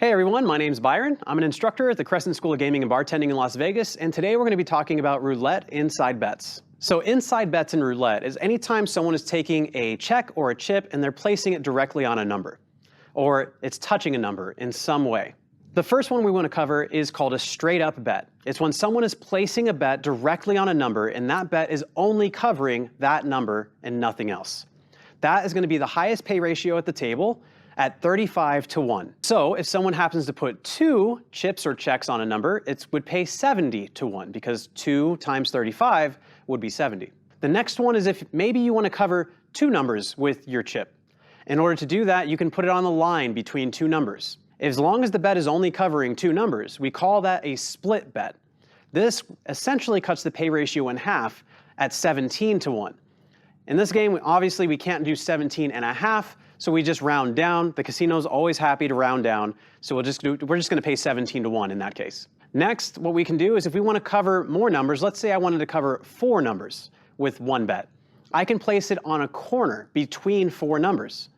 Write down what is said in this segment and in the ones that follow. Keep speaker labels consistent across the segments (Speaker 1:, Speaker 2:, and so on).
Speaker 1: Hey everyone, my name's Byron. I'm an instructor at the Crescent School of Gaming and Bartending in Las Vegas, and today we're going to be talking about roulette inside bets. So inside bets in roulette is anytime someone is taking a check or a chip and they're placing it directly on a number, or it's touching a number in some way. The first one we want to cover is called a straight up bet. It's when someone is placing a bet directly on a number and that bet is only covering that number and nothing else. That is going to be the highest pay ratio at the table at 35-1. So if someone happens to put 2 chips or checks on a number, it would pay 70-1 because 2 times 35 would be 70. The next one is if maybe you want to cover 2 numbers with your chip. In order to do that, you can put it on the line between 2 numbers. As long as the bet is only covering 2 numbers, we call that a split bet. This essentially cuts the pay ratio in half at 17-1. In this game, obviously we can't do 17.5, so we just round down. The casino's always happy to round down, so we're just going to pay 17-1 in that case. Next, what we can do is if we want to cover more numbers, let's say I wanted to cover 4 numbers with 1 bet. I can place it on a corner between 4 numbers.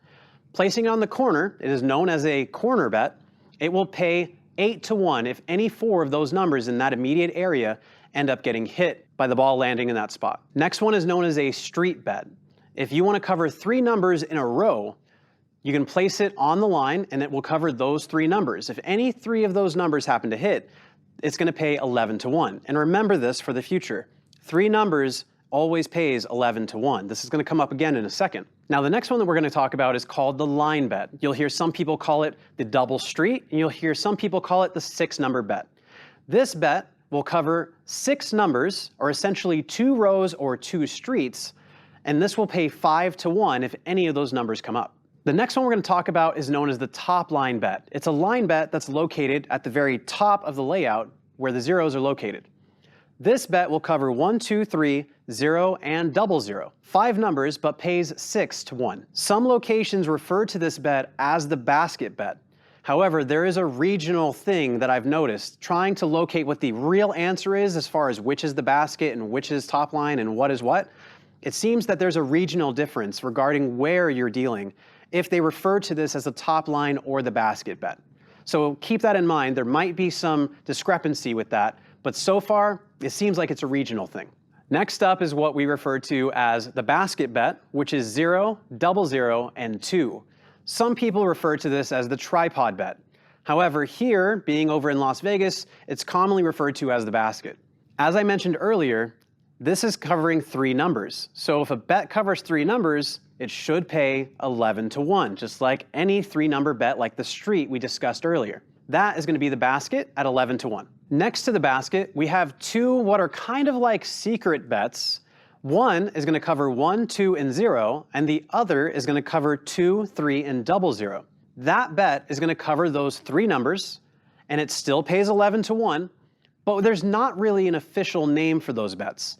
Speaker 1: Placing it on the corner, it is known as a corner bet. It will pay 8-1 if any 4 of those numbers in that immediate area end up getting hit by the ball landing in that spot. Next one is known as a street bet. If you want to cover 3 numbers in a row, you can place it on the line and it will cover those 3 numbers. If any 3 of those numbers happen to hit, it's going to pay 11-1. And remember this for the future. 3 numbers always pays 11-1. This is going to come up again in a second. Now the next one that we're going to talk about is called the line bet. You'll hear some people call it the double street, and you'll hear some people call it the 6-number bet. This bet will cover 6 numbers, or essentially 2 rows or 2 streets, and this will pay 5-1 if any of those numbers come up. The next one we're going to talk about is known as the top line bet. It's a line bet that's located at the very top of the layout where the zeros are located. This bet will cover 1, 2, 3, 0, and 00. 5 numbers, but pays 6-1. Some locations refer to this bet as the basket bet. However, there is a regional thing that I've noticed trying to locate what the real answer is as far as which is the basket and which is top line and what is what. It seems that there's a regional difference regarding where you're dealing if they refer to this as the top line or the basket bet. So keep that in mind. There might be some discrepancy with that, but so far it seems like it's a regional thing. Next up is what we refer to as the basket bet, which is 0, 00, and 2. Some people refer to this as the tripod bet. However, here, being over in Las Vegas, it's commonly referred to as the basket. As I mentioned earlier, this is covering 3 numbers. So if a bet covers 3 numbers, it should pay 11-1, just like any 3-number bet like the street we discussed earlier. That is going to be the basket at 11-1. Next to the basket, we have 2 what are kind of like secret bets. One is going to cover 1, 2, and 0, and the other is going to cover 2, 3, and 00. That bet is going to cover those 3 numbers, and it still pays 11-1, but there's not really an official name for those bets.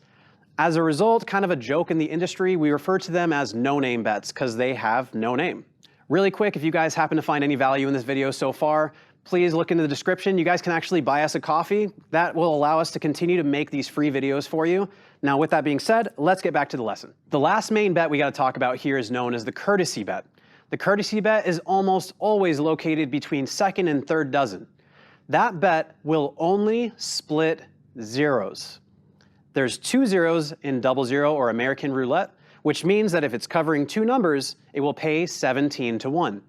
Speaker 1: As a result, kind of a joke in the industry, we refer to them as no-name bets because they have no name. Really quick, if you guys happen to find any value in this video so far, please look into the description. You guys can actually buy us a coffee. That will allow us to continue to make these free videos for you. Now, with that being said, let's get back to the lesson. The last main bet we got to talk about here is known as the courtesy bet. The courtesy bet is almost always located between 2nd and 3rd dozen. That bet will only split zeros. There's 2 zeros in 00 or American roulette, which means that if it's covering 2 numbers, it will pay 17-1.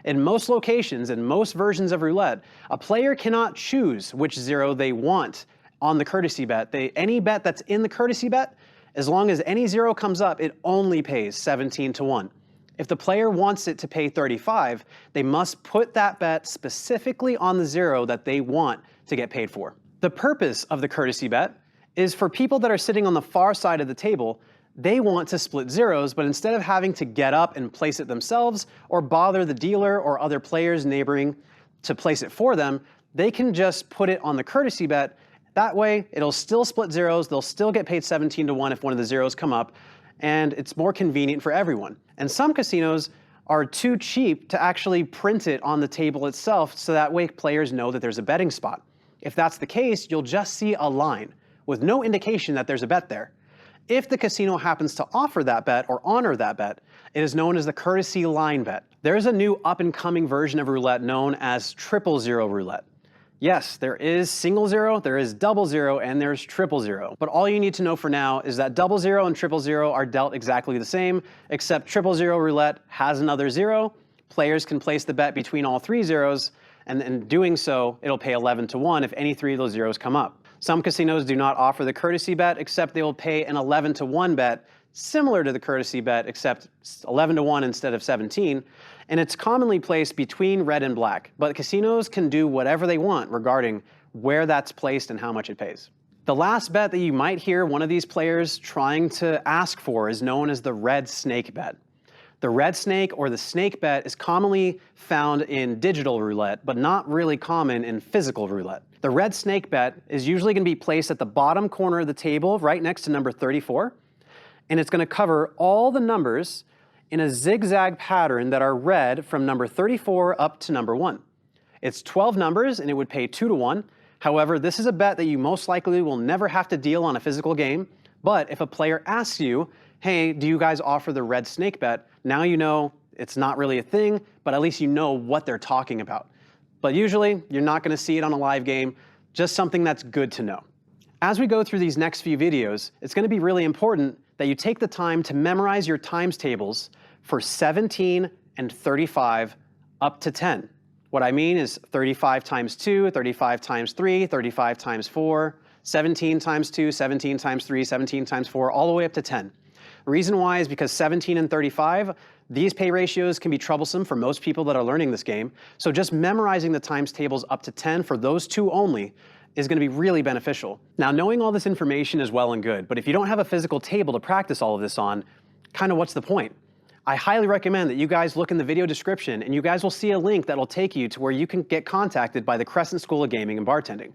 Speaker 1: In most locations, in most versions of roulette, a player cannot choose which 0 they want on the courtesy bet. Any bet that's in the courtesy bet, as long as any 0 comes up, it only pays 17-1. If the player wants it to pay 35, they must put that bet specifically on the 0 that they want to get paid for. The purpose of the courtesy bet is for people that are sitting on the far side of the table. They want to split zeros, but instead of having to get up and place it themselves or bother the dealer or other players neighboring to place it for them, they can just put it on the courtesy bet. That way, it'll still split zeros, they'll still get paid 17-1 if one of the zeros come up, and it's more convenient for everyone. And some casinos are too cheap to actually print it on the table itself, so that way players know that there's a betting spot. If that's the case, you'll just see a line with no indication that there's a bet there. If the casino happens to offer that bet or honor that bet, it is known as the courtesy line bet. There's a new up-and-coming version of roulette known as 000 roulette. Yes, there is single zero, there is double zero, and there's 000. But all you need to know for now is that 000 and 000 are dealt exactly the same, except 000 roulette has another zero. Players can place the bet between all three zeros, and in doing so, it'll pay 11 to 1 if any three of those zeros come up. Some casinos do not offer the courtesy bet, except they will pay an 11 to 1 bet, similar to the courtesy bet, except 11 to 1 instead of 17, and it's commonly placed between red and black, but casinos can do whatever they want regarding where that's placed and how much it pays. The last bet that you might hear one of these players trying to ask for is known as the red snake bet. The red snake or the snake bet is commonly found in digital roulette, but not really common in physical roulette. The red snake bet is usually going to be placed at the bottom corner of the table right next to number 34, and it's going to cover all the numbers in a zigzag pattern that are read from number 34 up to number 1. It's 12 numbers and it would pay 2 to 1. However, this is a bet that you most likely will never have to deal on a physical game, but if a player asks you, hey, do you guys offer the red snake bet? Now you know it's not really a thing, but at least you know what they're talking about. But usually, you're not going to see it on a live game, just something that's good to know. As we go through these next few videos, it's going to be really important that you take the time to memorize your times tables for 17 and 35 up to 10. What I mean is 35 times 2, 35 times 3, 35 times 4, 17 times 2, 17 times 3, 17 times 4, all the way up to 10. The reason why is because 17 and 35, these pay ratios can be troublesome for most people that are learning this game, so just memorizing the times tables up to 10 for those two only is going to be really beneficial. Now, knowing all this information is well and good, but if you don't have a physical table to practice all of this on, kind of what's the point? I highly recommend that you guys look in the video description and you guys will see a link that will take you to where you can get contacted by the Crescent School of Gaming and Bartending.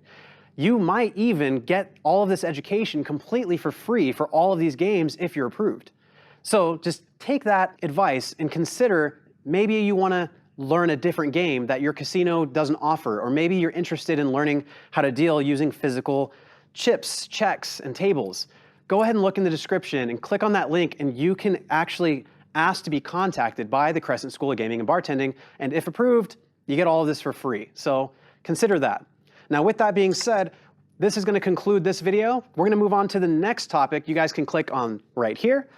Speaker 1: You might even get all of this education completely for free for all of these games if you're approved. So just take that advice and consider maybe you want to learn a different game that your casino doesn't offer, or maybe you're interested in learning how to deal using physical chips, checks, and tables. Go ahead and look in the description and click on that link and you can actually ask to be contacted by the Crescent School of Gaming and Bartending, and if approved, you get all of this for free. So consider that. Now with that being said, this is going to conclude this video. We're going to move on to the next topic. You guys can click on right here.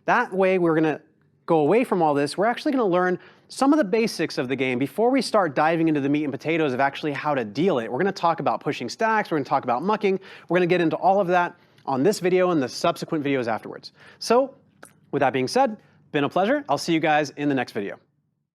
Speaker 1: That way we're going to go away from all this. We're actually going to learn some of the basics of the game before we start diving into the meat and potatoes of actually how to deal it. We're going to talk about pushing stacks. We're going to talk about mucking. We're going to get into all of that on this video and the subsequent videos afterwards. So with that being said, been a pleasure. I'll see you guys in the next video.